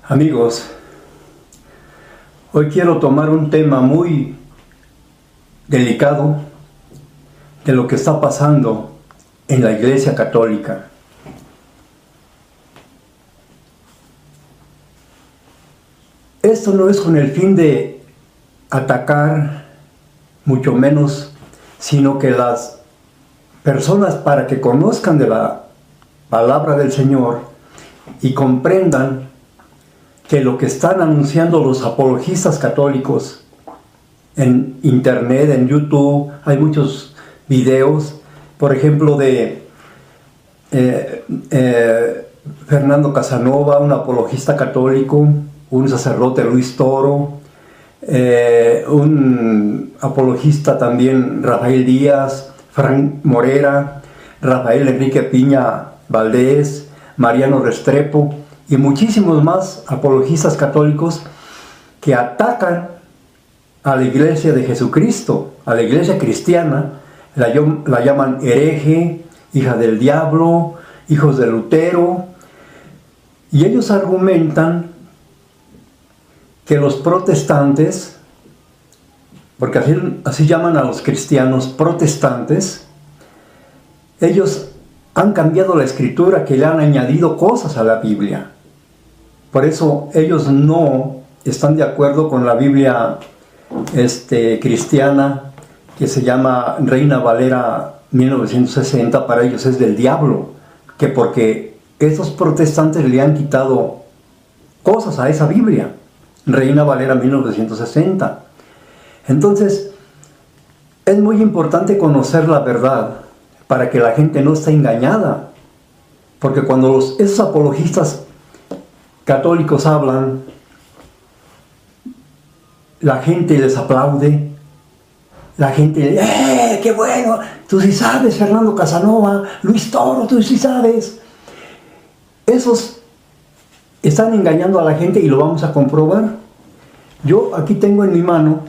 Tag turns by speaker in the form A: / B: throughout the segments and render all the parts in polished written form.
A: Amigos, hoy quiero tomar un tema muy delicado de lo que está pasando en la Iglesia Católica. Esto no es con el fin de atacar, mucho menos, sino que las personas, para que conozcan de la palabra del Señor y comprendan que lo que están anunciando los apologistas católicos en internet, en YouTube, hay muchos videos, por ejemplo, de Fernando Casanova, un apologista católico, un sacerdote, Luis Toro, un apologista también, Rafael Díaz, Frank Morera, Rafael Enrique Piña Valdés, Mariano Restrepo y muchísimos más apologistas católicos que atacan a la Iglesia de Jesucristo, a la Iglesia cristiana. La llaman hereje, hija del diablo, hijos de Lutero, y ellos argumentan que los protestantes, porque así llaman a los cristianos protestantes, ellos han cambiado la escritura, que le han añadido cosas a la Biblia. Por eso ellos no están de acuerdo con la Biblia cristiana, que se llama Reina Valera 1960, para ellos es del diablo, que porque estos protestantes le han quitado cosas a esa Biblia, Reina Valera 1960. Entonces, es muy importante conocer la verdad para que la gente no esté engañada, porque cuando esos apologistas católicos hablan, la gente les aplaude, la gente le dice, qué bueno, tú sí sabes, Fernando Casanova, Luis Toro, tú sí sabes. Esos están engañando a la gente y lo vamos a comprobar. Yo aquí tengo en mi mano,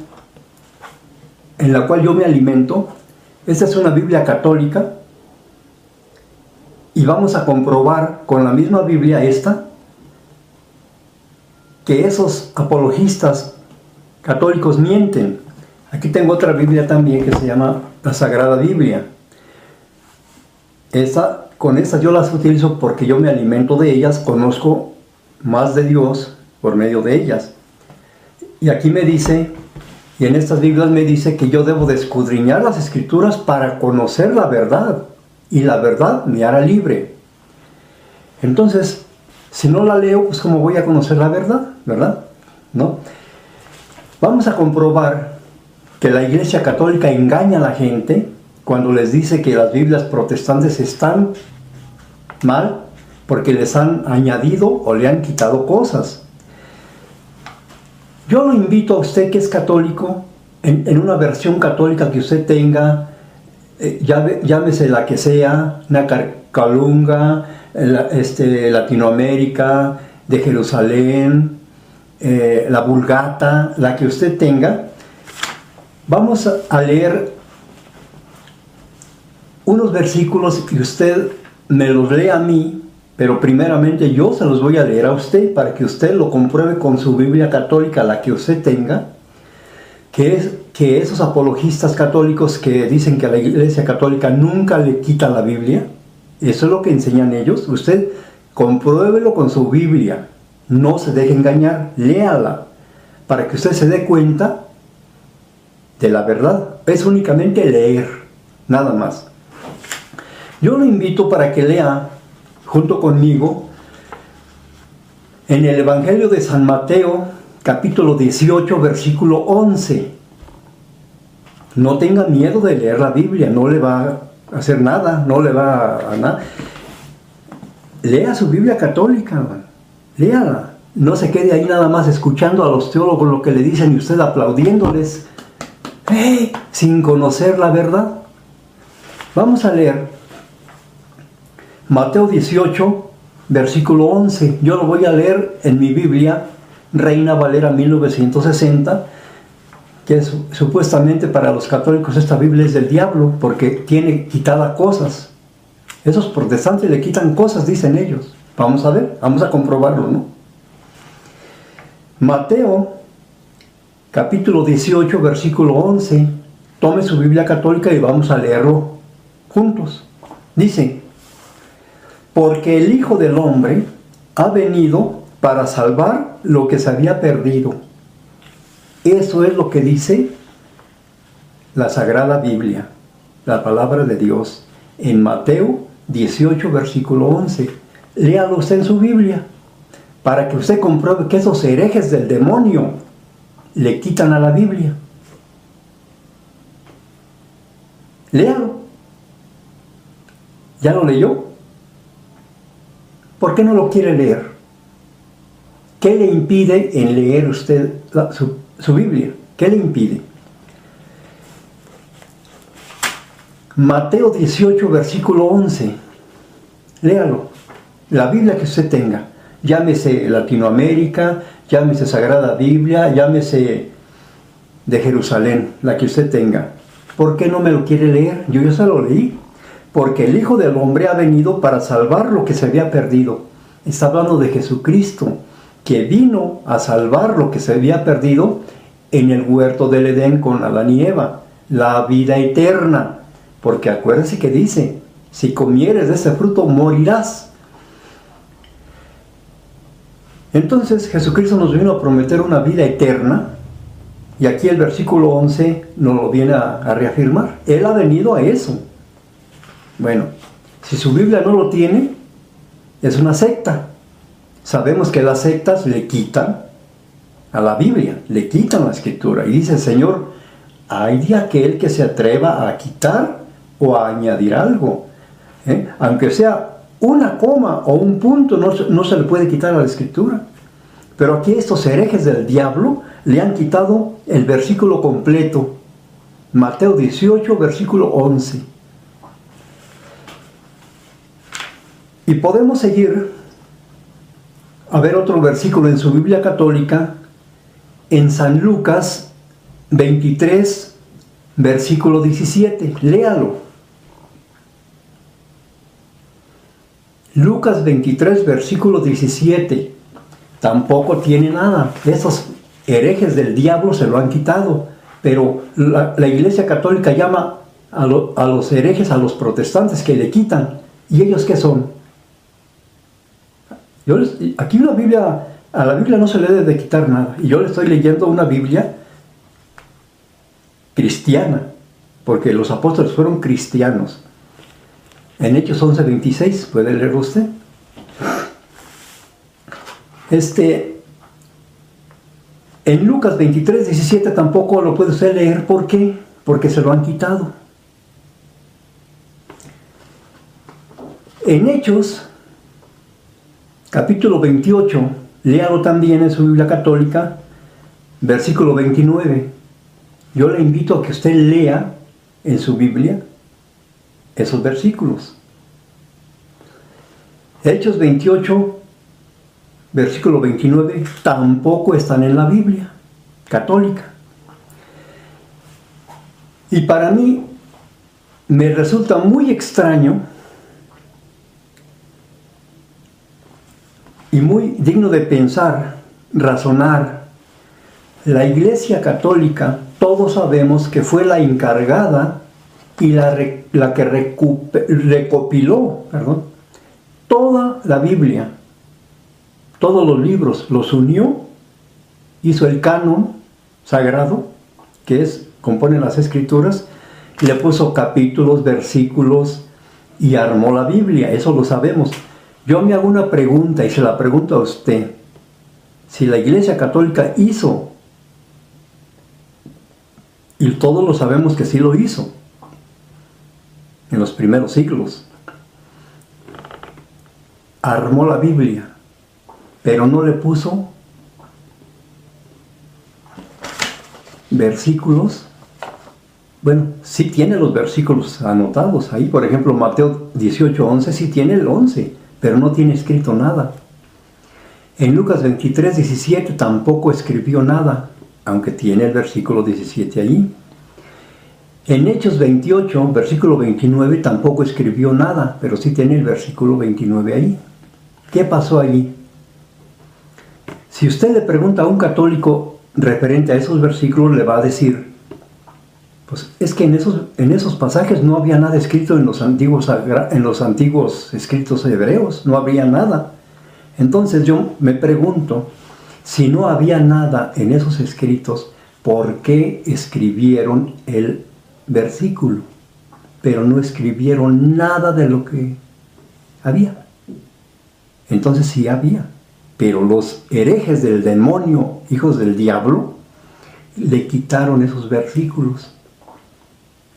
A: en la cual yo me alimento, esta es una Biblia católica, y vamos a comprobar con la misma Biblia esta, que esos apologistas católicos mienten. Aquí tengo otra Biblia también que se llama la Sagrada Biblia. Con estas yo las utilizo porque yo me alimento de ellas, conozco más de Dios por medio de ellas. Y aquí me dice, y en estas Biblias me dice que yo debo de escudriñar las Escrituras para conocer la verdad, y la verdad me hará libre. Entonces, si no la leo, pues ¿cómo voy a conocer la verdad? ¿Verdad? ¿No? Vamos a comprobar que la Iglesia Católica engaña a la gente cuando les dice que las Biblias protestantes están mal porque les han añadido o le han quitado cosas. Yo lo invito a usted que es católico, en una versión católica que usted tenga, llámese la que sea, Nácar Calunga, Latinoamérica, de Jerusalén, la Vulgata, la que usted tenga. Vamos a leer unos versículos y usted me los lee a mí, pero primeramente yo se los voy a leer a usted para que usted lo compruebe con su Biblia católica, la que usted tenga, que esos apologistas católicos que dicen que a la Iglesia Católica nunca le quita la Biblia, eso es lo que enseñan ellos. Usted compruébelo con su Biblia, no se deje engañar, léala, para que usted se dé cuenta de la verdad. Es únicamente leer, nada más. Yo lo invito para que lea junto conmigo en el Evangelio de San Mateo, capítulo 18, versículo 11. No tenga miedo de leer la Biblia, no le va a hacer nada, no le va a nada. Lea su Biblia católica, léala. No se quede ahí nada más escuchando a los teólogos lo que le dicen y usted aplaudiéndoles, sin conocer la verdad. Vamos a leer Mateo 18, versículo 11. Yo lo voy a leer en mi Biblia, Reina Valera 1960, que es, supuestamente para los católicos esta Biblia es del diablo, porque tiene quitadas cosas. Esos protestantes le quitan cosas, dicen ellos. Vamos a ver, vamos a comprobarlo, ¿no? Mateo, capítulo 18, versículo 11. Tome su Biblia católica y vamos a leerlo juntos. Dice: porque el Hijo del Hombre ha venido para salvar lo que se había perdido. Eso es lo que dice la Sagrada Biblia, la palabra de Dios, en Mateo 18, versículo 11. Léalo usted en su Biblia, para que usted compruebe que esos herejes del demonio le quitan a la Biblia. Léalo. ¿Ya lo leyó? ¿Por qué no lo quiere leer? ¿Qué le impide en leer usted su Biblia? ¿Qué le impide? Mateo 18, versículo 11. Léalo. La Biblia que usted tenga. Llámese Latinoamérica, llámese Sagrada Biblia, llámese de Jerusalén, la que usted tenga. ¿Por qué no me lo quiere leer? Yo ya se lo leí. Porque el Hijo del Hombre ha venido para salvar lo que se había perdido. Está hablando de Jesucristo, que vino a salvar lo que se había perdido en el huerto del Edén con Adán y Eva, la vida eterna. Porque acuérdense que dice: si comieres de ese fruto morirás. Entonces Jesucristo nos vino a prometer una vida eterna, y aquí el versículo 11 nos lo viene a reafirmar. Él ha venido a eso. Bueno, si su Biblia no lo tiene, es una secta. Sabemos que las sectas le quitan a la Biblia, le quitan la Escritura. Y dice el Señor: hay de aquel que se atreva a quitar o a añadir algo. Aunque sea una coma o un punto, no se le puede quitar a la Escritura. Pero aquí estos herejes del diablo le han quitado el versículo completo. Mateo 18, versículo 11. Y podemos seguir a ver otro versículo en su Biblia católica, en San Lucas 23, versículo 17. Léalo. Lucas 23, versículo 17. Tampoco tiene nada. Esos herejes del diablo se lo han quitado. Pero la Iglesia Católica llama a los herejes, a los protestantes que le quitan. ¿Y ellos qué son? Aquí a la Biblia no se le debe de quitar nada. Y yo le estoy leyendo una Biblia cristiana, porque los apóstoles fueron cristianos. En Hechos 11:26, ¿puede leer usted? En Lucas 23:17 tampoco lo puede usted leer. ¿Por qué? Porque se lo han quitado. En Hechos, capítulo 28, léalo también en su Biblia católica, versículo 29. Yo le invito a que usted lea en su Biblia esos versículos. Hechos 28, versículo 29, tampoco están en la Biblia católica. Y para mí me resulta muy extraño y muy digno de pensar, razonar. La Iglesia Católica, todos sabemos que fue la encargada y la que recopiló toda la Biblia, todos los libros, los unió, hizo el canon sagrado, que compone las Escrituras, y le puso capítulos, versículos, y armó la Biblia. Eso lo sabemos. Yo me hago una pregunta, y se la pregunto a usted: si la Iglesia Católica hizo, y todos lo sabemos que sí lo hizo, en los primeros siglos, armó la Biblia, pero no le puso versículos. Bueno, sí tiene los versículos anotados ahí. Por ejemplo, Mateo 18:11 sí tiene el 11, pero no tiene escrito nada. En Lucas 23:17 tampoco escribió nada, aunque tiene el versículo 17 ahí. En Hechos 28, versículo 29, tampoco escribió nada, pero sí tiene el versículo 29 ahí. ¿Qué pasó allí? Si usted le pregunta a un católico referente a esos versículos, le va a decir, pues es que en esos pasajes no había nada escrito en los antiguos escritos hebreos, no había nada. Entonces yo me pregunto, si no había nada en esos escritos, ¿por qué escribieron el versículo? Pero no escribieron nada de lo que había. Entonces sí había. Pero los herejes del demonio, hijos del diablo, le quitaron esos versículos,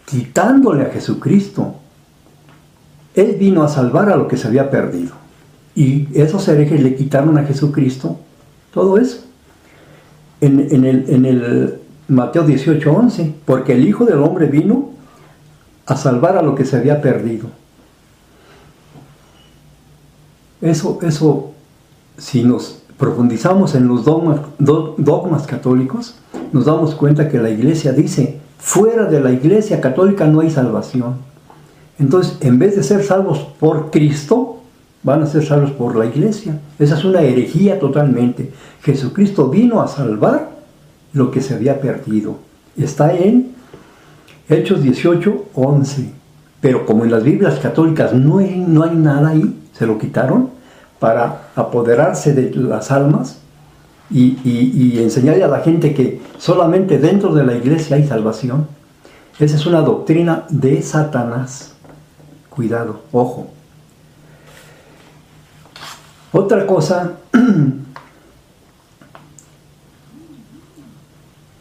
A: quitándole a Jesucristo. Él vino a salvar a lo que se había perdido. Y esos herejes le quitaron a Jesucristo todo eso. En el Mateo 18:11, porque el Hijo del Hombre vino a salvar a lo que se había perdido. Eso, si nos profundizamos en los dogmas católicos, nos damos cuenta que la Iglesia dice, fuera de la Iglesia católica no hay salvación. Entonces, en vez de ser salvos por Cristo, van a ser salvos por la Iglesia. Esa es una herejía totalmente. Jesucristo vino a salvar lo que se había perdido. Está en Hechos 18:11. Pero como en las Biblias católicas no hay nada ahí, se lo quitaron para apoderarse de las almas y enseñarle a la gente que solamente dentro de la Iglesia hay salvación. Esa es una doctrina de Satanás. Cuidado, ojo. Otra cosa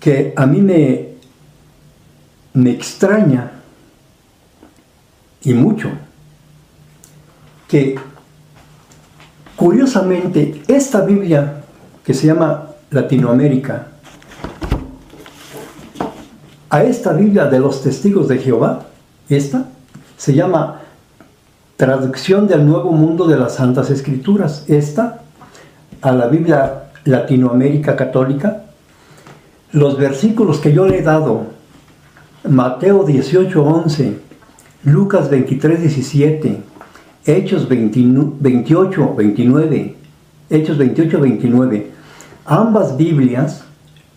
A: que a mí me extraña y mucho, que curiosamente esta Biblia que se llama Latinoamérica, a esta Biblia de los Testigos de Jehová, esta se llama Traducción del Nuevo Mundo de las Santas Escrituras. Esta, a la Biblia Latinoamérica Católica, los versículos que yo le he dado, Mateo 18:11, Lucas 23:17, Hechos 28:29, Hechos 28:29, ambas Biblias,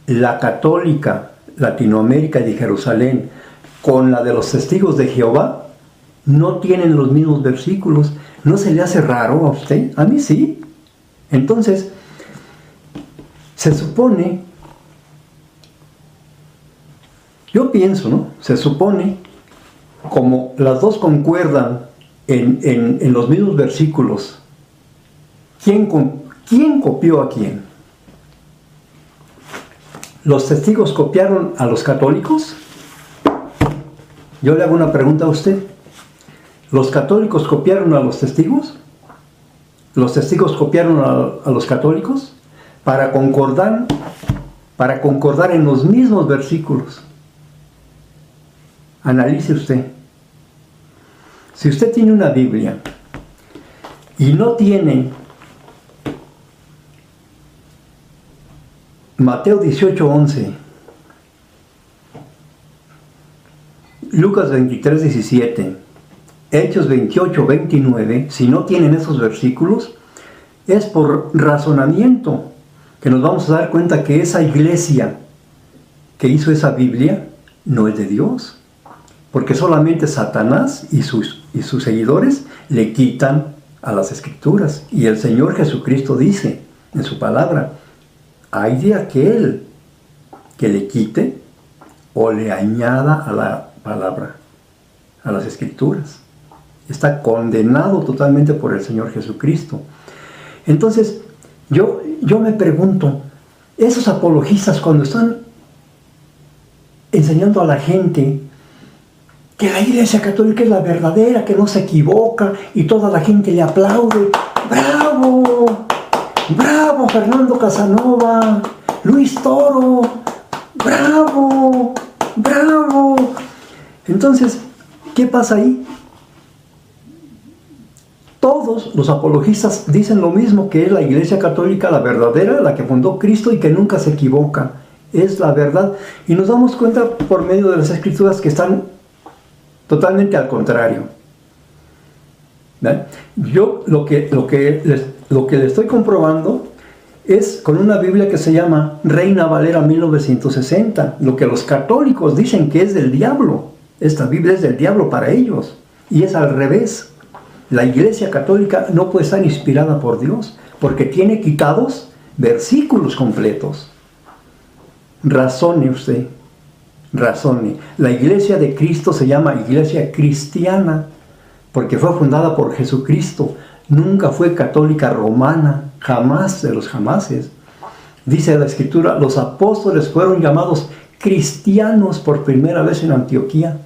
A: la católica Latinoamérica y de Jerusalén, con la de los Testigos de Jehová, no tienen los mismos versículos. ¿No se le hace raro a usted? A mí sí. Entonces, se supone, yo pienso, ¿no? Se supone, como las dos concuerdan en los mismos versículos, ¿quién copió a quién? ¿Los testigos copiaron a los católicos? Yo le hago una pregunta a usted. ¿Los católicos copiaron a los testigos? ¿Los testigos copiaron a los católicos? Para concordar en los mismos versículos. Analice usted. Si usted tiene una Biblia y no tiene Mateo 18:11, Lucas 23:17, Hechos 28:29, si no tienen esos versículos, es por razonamiento que nos vamos a dar cuenta que esa iglesia que hizo esa Biblia no es de Dios, porque solamente Satanás y sus seguidores le quitan a las Escrituras. Y el Señor Jesucristo dice en su palabra, hay de aquel que le quite o le añada a la palabra, a las Escrituras. Está condenado totalmente por el Señor Jesucristo. Entonces, yo me pregunto, esos apologistas cuando están enseñando a la gente que la Iglesia Católica es la verdadera, que no se equivoca, y toda la gente le aplaude, ¡bravo! ¡Bravo, Fernando Casanova! ¡Luis Toro! ¡Bravo! ¡Bravo! Entonces, ¿qué pasa ahí? Todos los apologistas dicen lo mismo, que es la Iglesia Católica la verdadera, la que fundó Cristo y que nunca se equivoca. Es la verdad. Y nos damos cuenta por medio de las Escrituras que están totalmente al contrario. ¿Ven? Yo lo que le estoy comprobando es con una Biblia que se llama Reina Valera 1960, lo que los católicos dicen que es del diablo. Esta Biblia es del diablo para ellos, y es al revés. La Iglesia Católica no puede estar inspirada por Dios, porque tiene quitados versículos completos. Razone usted, razone. La Iglesia de Cristo se llama Iglesia Cristiana, porque fue fundada por Jesucristo. Nunca fue católica romana, jamás de los jamases. Dice la Escritura, los apóstoles fueron llamados cristianos por primera vez en Antioquía.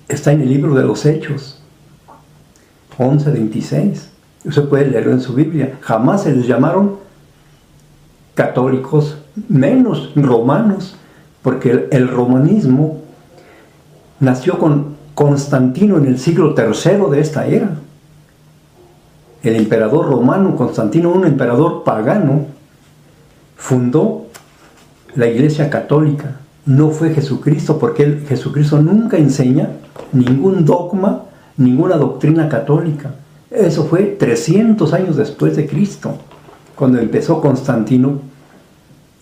A: Está en el libro de los Hechos, 11:26. Usted puede leerlo en su Biblia. Jamás se les llamaron católicos, menos romanos, porque el romanismo nació con Constantino en el siglo III de esta era. El emperador romano Constantino, un emperador pagano, fundó la Iglesia Católica. No fue Jesucristo, porque Jesucristo nunca enseña ningún dogma, ninguna doctrina católica. Eso fue 300 años después de Cristo. Cuando empezó Constantino,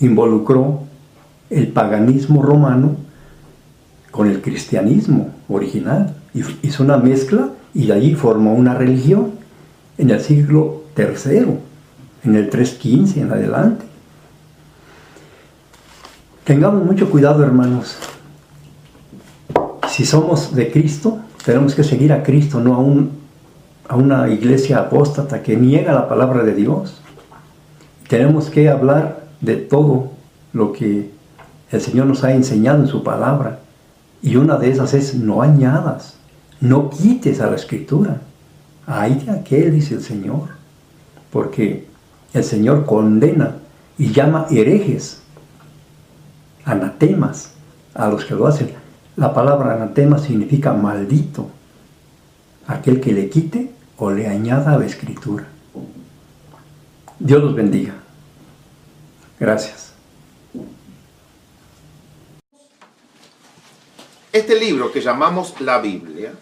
A: involucró el paganismo romano con el cristianismo original. Hizo una mezcla y de allí formó una religión en el siglo III, en el 315 en adelante. Tengamos mucho cuidado, hermanos. Si somos de Cristo, tenemos que seguir a Cristo, no a una iglesia apóstata que niega la palabra de Dios. Tenemos que hablar de todo lo que el Señor nos ha enseñado en su palabra. Y una de esas es: no añadas, no quites a la Escritura. Ay de aquel, dice el Señor, porque el Señor condena y llama herejes, anatemas, a los que lo hacen. La palabra anatema significa maldito, aquel que le quite o le añada a la Escritura. Dios los bendiga. Gracias.
B: Este libro que llamamos la Biblia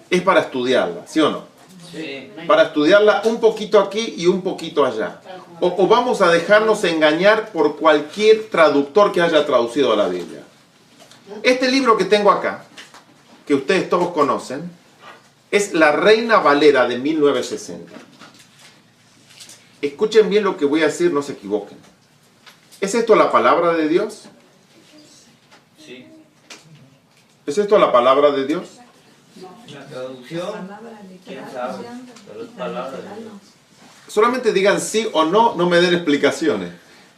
B: es para estudiarla, ¿sí o no? Sí. Para estudiarla un poquito aquí y un poquito allá. O vamos a dejarnos engañar por cualquier traductor que haya traducido la Biblia. Este libro que tengo acá, que ustedes todos conocen, es la Reina Valera de 1960. Escuchen bien lo que voy a decir, no se equivoquen. ¿Es esto la palabra de Dios?
C: Sí.
B: ¿Es esto la palabra de Dios?
C: La traducción, quién sabe, pero es palabra de Dios.
B: Solamente digan sí o no, no me den explicaciones.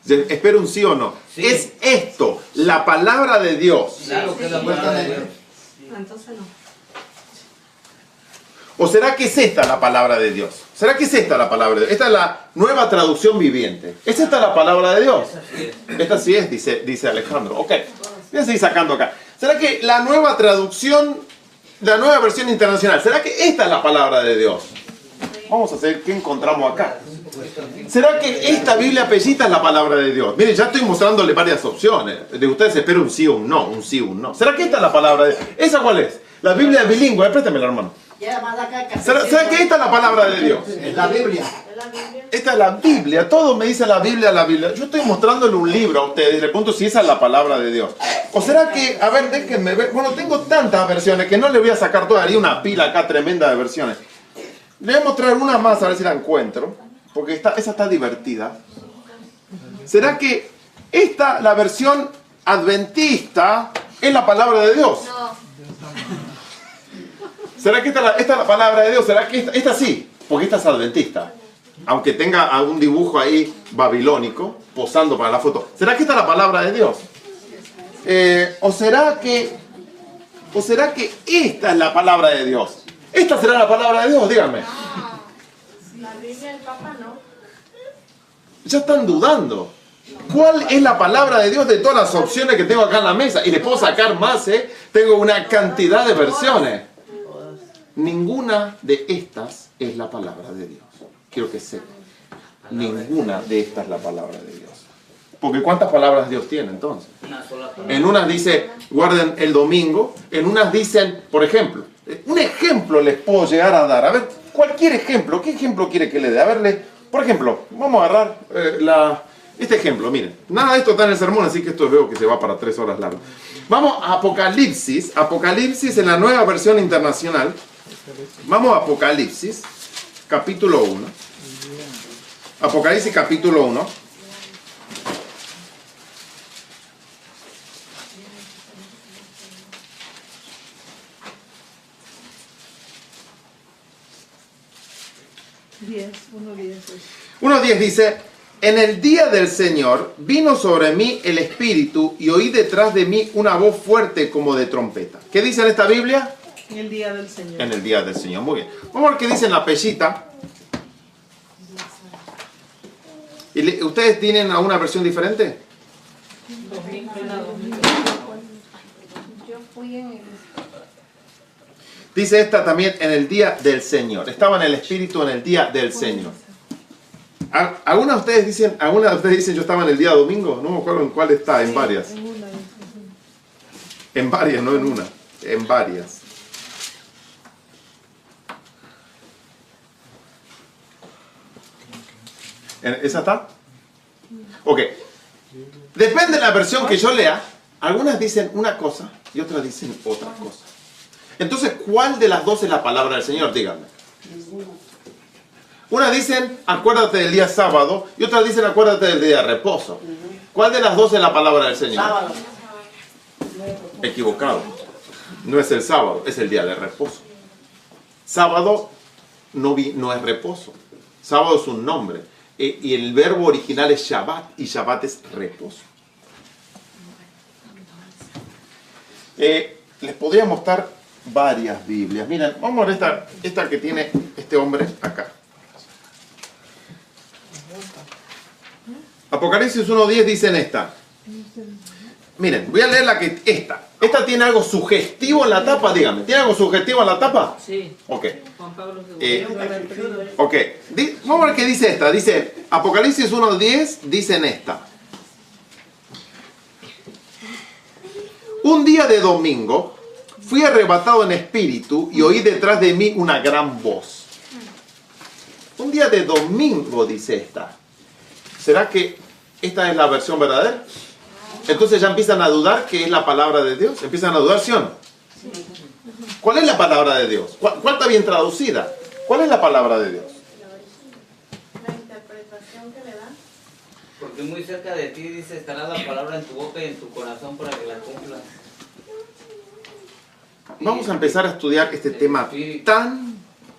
B: Espero un sí o no.
C: Sí.
B: ¿Es esto la palabra de Dios?
C: Claro que es la palabra de Dios.
D: Entonces no.
B: ¿O será que es esta la palabra de Dios? ¿Será que es esta la palabra de Dios? Esta es la nueva traducción viviente. ¿Es esta la palabra de Dios? Esta sí es, dice Alejandro. Ok, voy a seguir sacando acá. ¿Será que la nueva traducción, la nueva versión internacional, será que esta es la palabra de Dios? Vamos a ver qué encontramos acá. ¿Será que esta Biblia pellita es la palabra de Dios? Miren, ya estoy mostrándole varias opciones. De ustedes espero un sí o un no, un sí o un no. ¿Será que esta es la palabra de Dios? ¿Esa cuál es? La Biblia es bilingüe, préstemela, hermano. ¿Será que esta es la palabra de Dios?
E: Es la Biblia.
B: Esta es la Biblia, todo me dice la Biblia, la Biblia. Yo estoy mostrándole un libro a ustedes y le pregunto si esa es la palabra de Dios. ¿O será que, a ver, déjenme ver, bueno, tengo tantas versiones que no le voy a sacar todas, haría una pila acá tremenda de versiones. Le voy a mostrar una más a ver si la encuentro, porque esa está divertida. ¿Será que esta, la versión adventista, es la palabra de Dios?
D: No.
B: ¿Será que esta es la palabra de Dios? ¿Será que esta sí? Porque esta es adventista. Aunque tenga algún dibujo ahí babilónico, posando para la foto. ¿Será que esta es la palabra de Dios? ¿O será que esta es la palabra de Dios? ¿Esta será la palabra de Dios? Díganme.
D: La Biblia del Papa no.
B: Ya están dudando. ¿Cuál es la palabra de Dios de todas las opciones que tengo acá en la mesa? Y les puedo sacar más, ¿eh? Tengo una cantidad de versiones. Ninguna de estas es la palabra de Dios. Quiero que sepan. Ninguna de estas es la palabra de Dios. Porque ¿cuántas palabras Dios tiene entonces?
C: Una sola palabra.
B: En unas dice, guarden el domingo. En unas dicen, por ejemplo, un ejemplo les puedo llegar a dar. A ver, cualquier ejemplo. ¿Qué ejemplo quiere que le dé? A verle, por ejemplo, vamos a agarrar este ejemplo, miren. Nada de esto está en el sermón, así que esto veo que se va para 3 horas largo. Vamos a Apocalipsis. Apocalipsis en la nueva versión internacional. Vamos a Apocalipsis, capítulo 1. Apocalipsis, capítulo 1.
E: Diez, 1:10.
B: 1:10 dice: en el día del Señor vino sobre mí el Espíritu y oí detrás de mí una voz fuerte como de trompeta. ¿Qué dice en esta Biblia?
E: En el día del Señor.
B: En el día del Señor. Muy bien. Vamos a ver qué dice en la Pellita. ¿Ustedes tienen alguna versión diferente?
D: Yo fui en el...
B: Dice esta también: en el día del Señor. Estaba en el Espíritu en el día del Señor. ¿Algunas de ustedes dicen yo estaba en el día domingo? No me acuerdo en cuál está, en varias.
E: En una.
B: En varias, no en una. En varias. ¿Esa está? Ok. Depende de la versión que yo lea. Algunas dicen una cosa y otras dicen otra cosa. Entonces, ¿cuál de las dos es la palabra del Señor? Díganme. Unas dicen, acuérdate del día sábado, y otras dicen, acuérdate del día de reposo. ¿Cuál de las dos es la palabra del Señor?
E: Sábado.
B: Equivocado. No es el sábado, es el día de reposo. Sábado no es reposo. Sábado es un nombre. Y el verbo original es Shabbat, y Shabbat es reposo. Les podría mostrar varias Biblias. Miren, vamos a ver esta que tiene este hombre acá. Apocalipsis 1:10 dice en esta. Miren, voy a leer esta tiene algo sugestivo en la tapa, dígame. ¿Tiene algo sugestivo en la tapa?
E: Sí.
B: Ok.
E: Juan Pablo II.
B: Ok. Vamos a ver qué dice esta. Dice, Apocalipsis 1:10 dice en esta. Un día de domingo fui arrebatado en espíritu y oí detrás de mí una gran voz. Un día de domingo, dice esta. ¿Será que esta es la versión verdadera? Entonces ya empiezan a dudar que es la palabra de Dios. ¿Empiezan a dudar, sí o no? ¿Cuál es la palabra de Dios? ¿Cuál está bien traducida? ¿Cuál es la palabra de Dios?
D: La interpretación que le dan.
C: Porque muy cerca de ti dice, estará la palabra en tu boca y en tu corazón para que la cumplas.
B: Vamos a empezar a estudiar este tema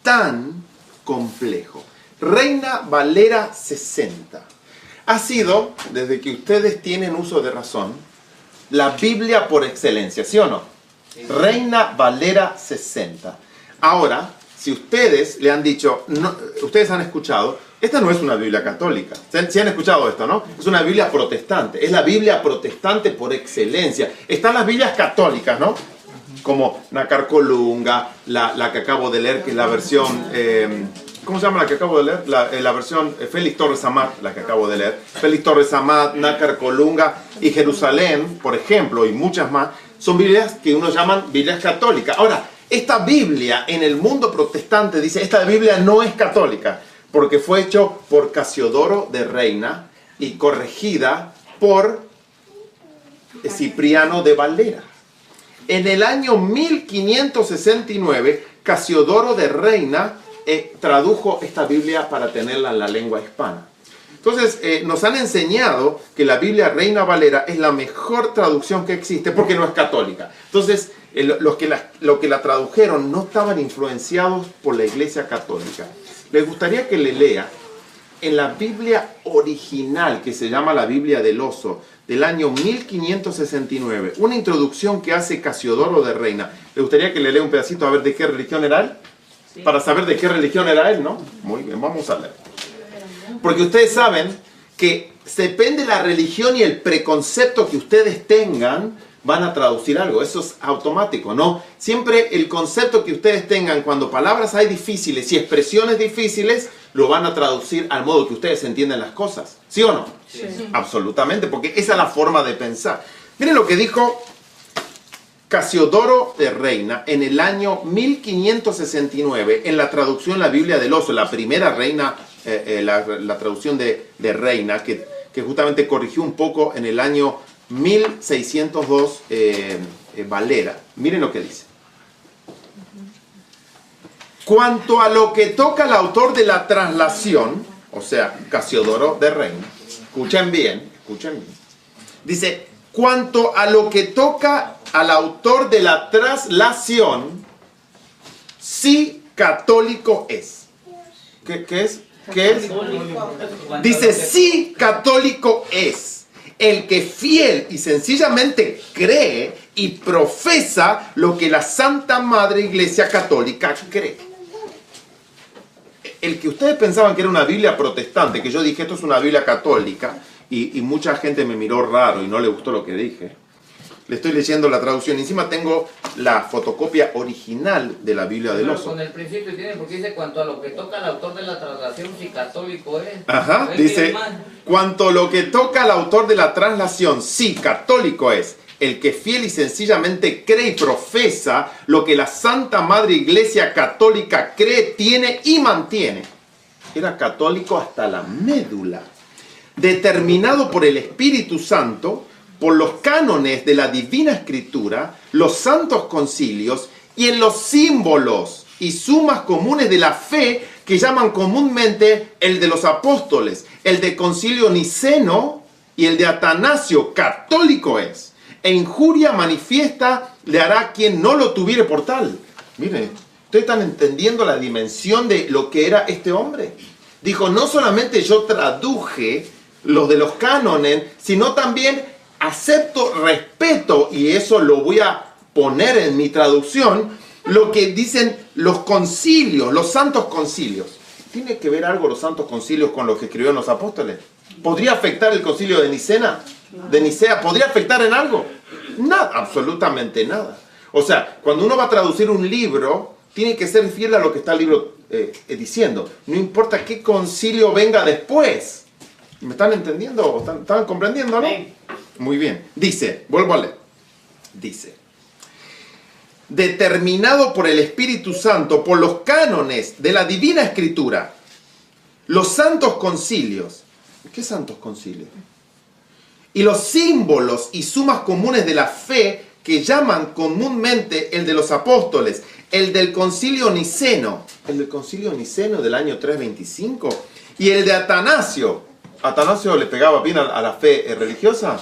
B: tan complejo. Reina Valera 60. Ha sido, desde que ustedes tienen uso de razón, la Biblia por excelencia, ¿sí o no? Reina Valera 60. Ahora, si ustedes le han dicho, no, ustedes han escuchado, esta no es una Biblia católica. ¿Sí han escuchado esto, no? Es una Biblia protestante. Es la Biblia protestante por excelencia. Están las Biblias católicas, ¿no? Como Nácar la que acabo de leer, que es la versión... ¿Cómo se llama la que acabo de leer? La versión Félix Torres Amat, la que acabo de leer. Félix Torres Amat, Nácar y Jerusalén, por ejemplo, y muchas más, son Biblias que uno llaman Biblias católicas. Ahora, esta Biblia en el mundo protestante dice, esta Biblia no es católica, porque fue hecho por Casiodoro de Reina y corregida por Cipriano de Valera. En el año 1569, Casiodoro de Reina tradujo esta Biblia para tenerla en la lengua hispana. Entonces, nos han enseñado que la Biblia Reina Valera es la mejor traducción que existe porque no es católica. Entonces, los que la tradujeron no estaban influenciados por la Iglesia Católica. Les gustaría que le lea en la Biblia original, que se llama la Biblia del Oso, del año 1569, una introducción que hace Casiodoro de Reina. ¿Le gustaría que le lea un pedacito a ver de qué religión era él? Sí. Para saber de qué religión era él, ¿no? Muy bien, vamos a leer. Porque ustedes saben que depende de la religión y el preconcepto que ustedes tengan, van a traducir algo. Eso es automático, ¿no? Siempre el concepto que ustedes tengan cuando palabras hay difíciles y expresiones difíciles, lo van a traducir al modo que ustedes entienden las cosas. ¿Sí o no? Sí. Absolutamente, porque esa es la forma de pensar. Miren lo que dijo Casiodoro de Reina, en el año 1569, en la traducción La Biblia del Oso, la primera reina, la traducción de Reina, que justamente corrigió un poco en el año 1602 Valera. Miren lo que dice. Cuanto a lo que toca al autor de la traslación, o sea, Casiodoro de Reina, escuchen bien, dice, cuanto a lo que toca al autor de la traslación, sí católico es. ¿Qué es? ¿Qué es? Dice, sí católico es el que fiel y sencillamente cree y profesa lo que la Santa Madre Iglesia Católica cree. El que ustedes pensaban que era una Biblia protestante, que yo dije esto es una Biblia católica, y mucha gente me miró raro y no le gustó lo que dije. Le estoy leyendo la traducción. Encima tengo la fotocopia original de la Biblia del Oso.
C: Con el principio tiene, porque dice, cuanto a lo que toca al autor de la traslación, si católico es.
B: Ajá, dice, cuanto a lo que toca al autor de la traslación, sí católico es. El que fiel y sencillamente cree y profesa lo que la Santa Madre Iglesia Católica cree, tiene y mantiene. Era católico hasta la médula. Determinado por el Espíritu Santo, por los cánones de la Divina Escritura, los santos concilios y en los símbolos y sumas comunes de la fe que llaman comúnmente el de los apóstoles, el de Concilio Niceno y el de Atanasio, católico es. E injuria manifiesta le hará quien no lo tuviere por tal. Miren, ¿ustedes están entendiendo la dimensión de lo que era este hombre? Dijo, no solamente yo traduje los de los cánones, sino también acepto, respeto, y eso lo voy a poner en mi traducción, lo que dicen los concilios, los santos concilios. ¿Tiene que ver algo los santos concilios con lo que escribieron los apóstoles? ¿Podría afectar el concilio de Nicea? ¿Podría afectar en algo? Nada, absolutamente nada. O sea, cuando uno va a traducir un libro, tiene que ser fiel a lo que está el libro diciendo. No importa qué concilio venga después. ¿Me están entendiendo? ¿Están comprendiendo, no? Muy bien. Dice, vuelvo a leer. Dice, determinado por el Espíritu Santo, por los cánones de la Divina Escritura, los santos concilios. ¿Qué santos concilios? Y los símbolos y sumas comunes de la fe que llaman comúnmente el de los apóstoles, el del concilio niceno, el del concilio niceno del año 325, y el de Atanasio. ¿Atanasio le pegaba bien a la fe religiosa?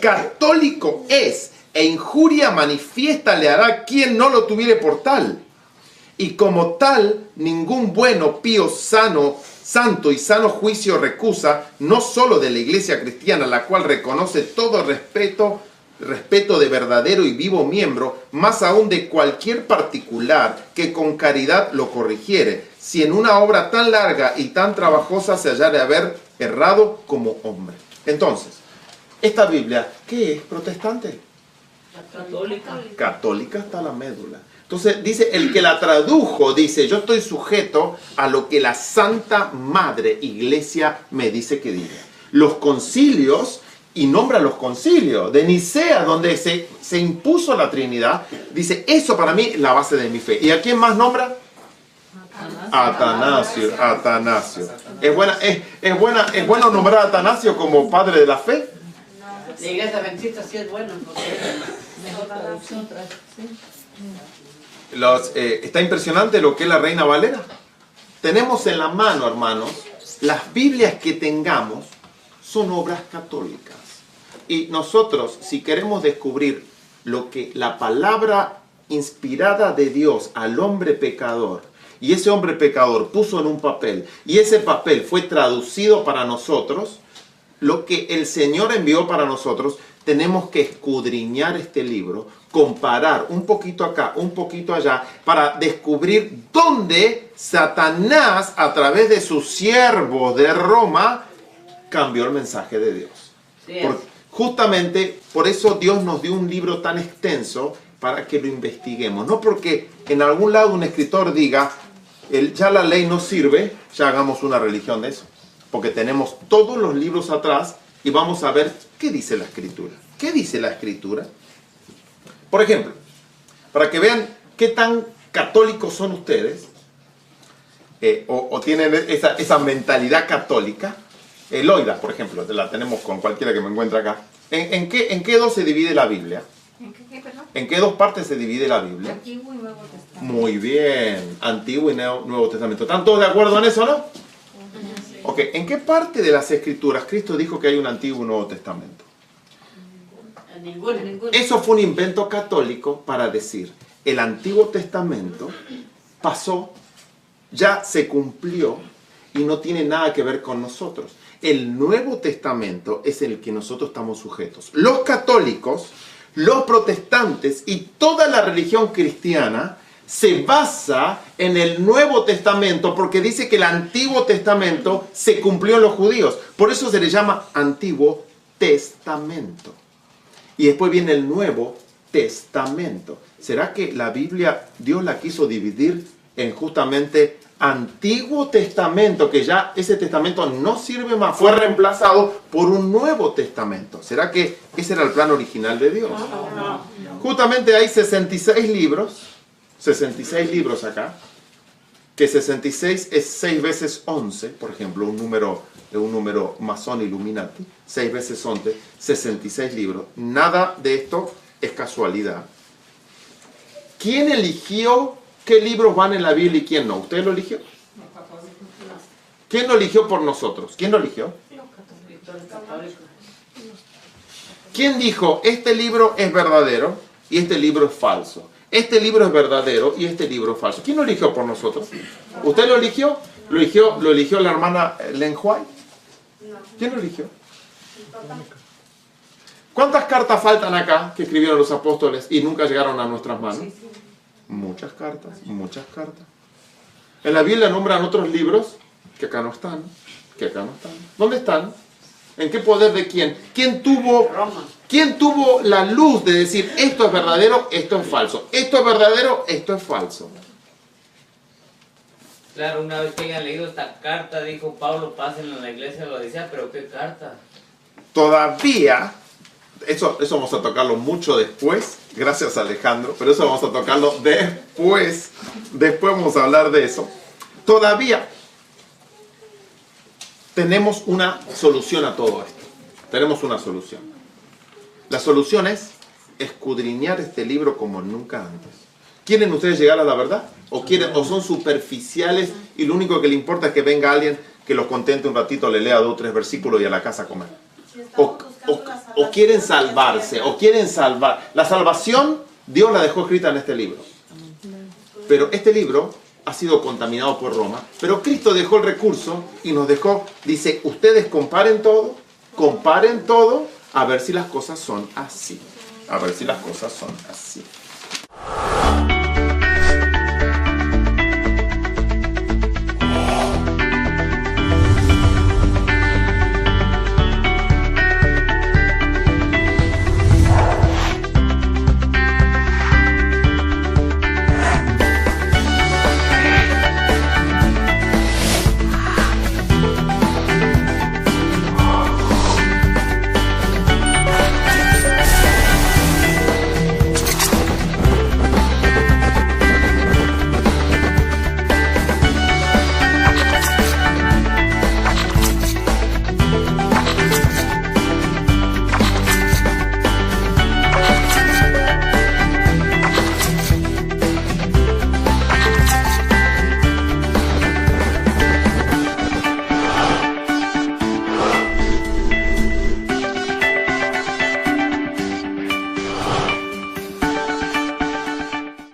B: Católico es, e injuria manifiesta le hará quien no lo tuviere por tal. Y como tal, ningún bueno, pío, santo y sano juicio recusa, no solo de la iglesia cristiana, la cual reconoce todo respeto de verdadero y vivo miembro, más aún de cualquier particular que con caridad lo corrigiere, si en una obra tan larga y tan trabajosa se hallara de haber errado como hombre. Entonces, esta Biblia, ¿qué es? ¿Protestante?
C: Católica.
B: Católica hasta la médula. Entonces dice, el que la tradujo, dice, yo estoy sujeto a lo que la Santa Madre Iglesia me dice que diga. Los concilios, y nombra los concilios de Nicea, donde se impuso la Trinidad, dice, eso para mí es la base de mi fe. ¿Y a quién más nombra? Atanasio. ¿Es bueno nombrar a Atanasio como padre de la fe?
F: La iglesia adventista sí es buena.
E: Mejor traducción.
B: Está impresionante lo que es la Reina Valera. Tenemos en la mano, hermanos, las Biblias que tengamos son obras católicas. Y nosotros, si queremos descubrir lo que la palabra inspirada de Dios al hombre pecador, y ese hombre pecador puso en un papel, y ese papel fue traducido para nosotros, lo que el Señor envió para nosotros, tenemos que escudriñar este libro, comparar un poquito acá, un poquito allá, para descubrir dónde Satanás, a través de sus siervos de Roma, cambió el mensaje de Dios. Justamente por eso Dios nos dio un libro tan extenso para que lo investiguemos. No porque en algún lado un escritor diga, ya la ley no sirve, ya hagamos una religión de eso. Porque tenemos todos los libros atrás y vamos a ver qué dice la Escritura. ¿Qué dice la Escritura? Por ejemplo, para que vean qué tan católicos son ustedes, o tienen esa mentalidad católica, Loida, por ejemplo, la tenemos con cualquiera que me encuentre acá. ¿En qué dos se divide la Biblia?
E: ¿En qué, perdón?
B: ¿En qué dos partes se divide la Biblia?
E: Antiguo y Nuevo Testamento.
B: Muy bien, Antiguo y Nuevo Testamento. ¿Están todos de acuerdo en eso, no? Ok, ¿en qué parte de las Escrituras Cristo dijo que hay un Antiguo y un Nuevo Testamento?
F: En ninguna.
B: Eso fue un invento católico para decir, el Antiguo Testamento pasó, ya se cumplió y no tiene nada que ver con nosotros. El Nuevo Testamento es el que nosotros estamos sujetos. Los católicos, los protestantes y toda la religión cristiana se basa en el Nuevo Testamento porque dice que el Antiguo Testamento se cumplió en los judíos. Por eso se le llama Antiguo Testamento. Y después viene el Nuevo Testamento. ¿Será que la Biblia, Dios la quiso dividir en justamente Antiguo Testamento, que ya ese testamento no sirve más, fue reemplazado por un Nuevo Testamento? ¿Será que ese era el plan original de Dios? Justamente hay 66 libros acá, que 66 es 6 veces 11, por ejemplo, un número masón Illuminati, 6 veces 11, 66 libros. Nada de esto es casualidad. ¿Quién eligió qué libros van en la Biblia y quién no? ¿Usted lo eligió? ¿Quién lo eligió por nosotros? ¿Quién lo eligió? ¿Quién dijo, este libro es verdadero y este libro es falso? Este libro es verdadero y este libro es falso. ¿Quién lo eligió por nosotros? ¿Usted lo eligió? ¿Lo eligió la hermana Ellen White? ¿Quién lo eligió? ¿Cuántas cartas faltan acá que escribieron los apóstoles y nunca llegaron a nuestras manos? Muchas cartas, muchas cartas. En la Biblia nombran otros libros que acá no están, ¿Dónde están? ¿En qué poder de quién? ¿Quién tuvo la luz de decir esto es verdadero, esto es falso? Esto es verdadero, esto es falso.
C: Claro, una vez que hayan leído esta carta, dijo Pablo, pásenla en la iglesia, lo decía, pero ¿qué carta?
B: Todavía, eso vamos a tocarlo mucho después, gracias Alejandro, pero eso vamos a tocarlo después vamos a hablar de eso. Todavía tenemos una solución a todo esto, tenemos una solución. La solución es escudriñar este libro como nunca antes. ¿Quieren ustedes llegar a la verdad? ¿O son superficiales y lo único que le importa es que venga alguien que los contente un ratito, le lea 2 o 3 versículos y a la casa a comer? O quieren salvarse, o quieren salvar. La salvación, Dios la dejó escrita en este libro. Pero este libro ha sido contaminado por Roma. Pero Cristo dejó el recurso y nos dejó, dice, ustedes comparen todo, a ver si las cosas son así. A ver si las cosas son así.